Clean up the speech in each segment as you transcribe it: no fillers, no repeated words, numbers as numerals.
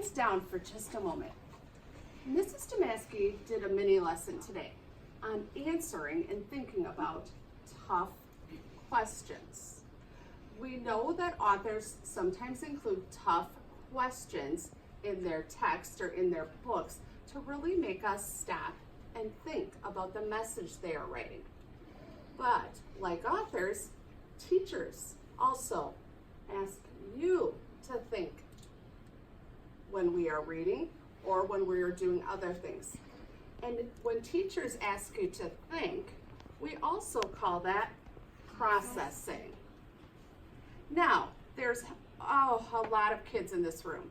hands down for just a moment. Mrs. Damaski did a mini lesson today on answering and thinking about tough questions. We know that authors sometimes include tough questions in their text or in their books to really make us stop and think about the message they are writing. But like authors, teachers also ask you to think when we are reading or when we are doing other things. And when teachers ask you to think, we also call that processing. Now, there's a lot of kids in this room.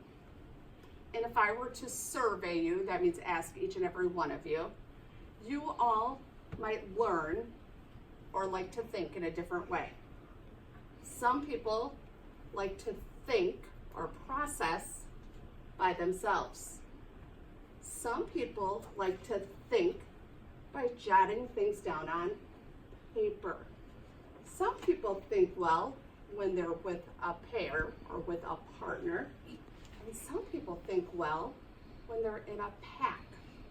And if I were to survey you, that means ask each and every one of you, you all might learn or like to think in a different way. Some people like to think or process by themselves. Some people like to think by jotting things down on paper. Some people think well when they're with a pair or with a partner. And some people think well when they're in a pack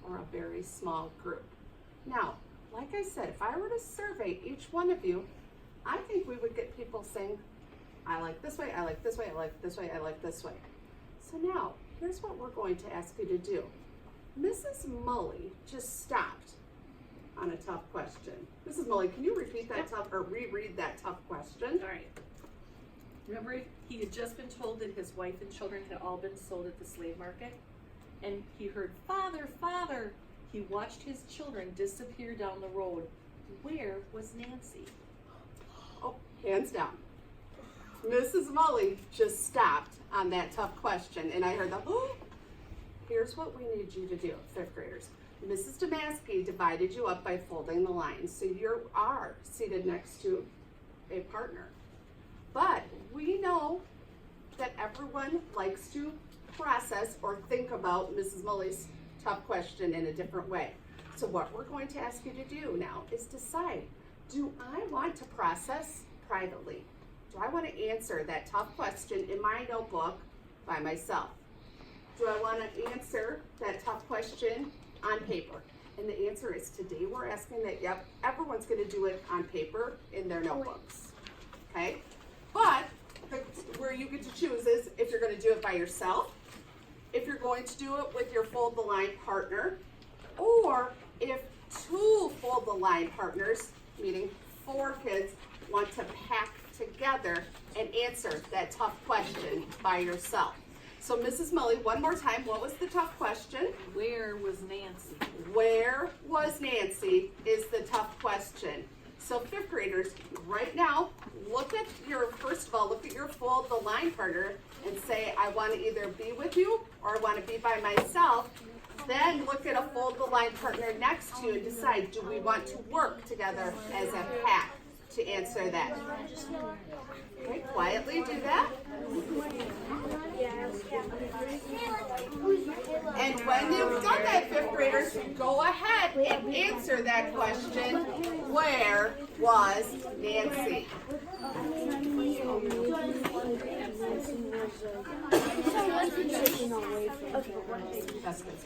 or a very small group. Now, like I said, if I were to survey each one of you, I think we would get people saying, I like this way, I like this way, I like this way, I like this way. So now, here's what we're going to ask you to do. Mrs. Mully just stopped on a tough question. Mrs. Mully, can you repeat that tough, or reread that tough question? All right. Remember, he had just been told that his wife and children had all been sold at the slave market, and he heard, "Father, Father." He watched his children disappear down the road. Where was Nancy? Oh, hands down. Mrs. Mully just stopped on that tough question, and I heard the, oh, here's what we need you to do, fifth graders. Mrs. Damaski divided you up by folding the lines, so you are seated next to a partner. But we know that everyone likes to process or think about Mrs. Mully's tough question in a different way. So what we're going to ask you to do now is decide, do I want to process privately? Do I want to answer that tough question in my notebook by myself? Do I want to answer that tough question on paper? And the answer is today we're asking that, yep, everyone's going to do it on paper in their notebooks. Okay? But where you get to choose is if you're going to do it by yourself, if you're going to do it with your fold the line partner, or if two fold the line partners, meaning 4 kids, want to pack together and answer that tough question by yourself. So Mrs. Mully, one more time, what was the tough question? Where was Nancy? Where was Nancy is the tough question. So fifth graders, right now, first of all, look at your fold the line partner and say, I want to either be with you or I want to be by myself. Then look at a fold the line partner next to you and decide, do we want to work together as a pack to answer that? Okay, quietly do that. And when you've done that, fifth graders, go ahead and answer that question, where was Nancy? That's good.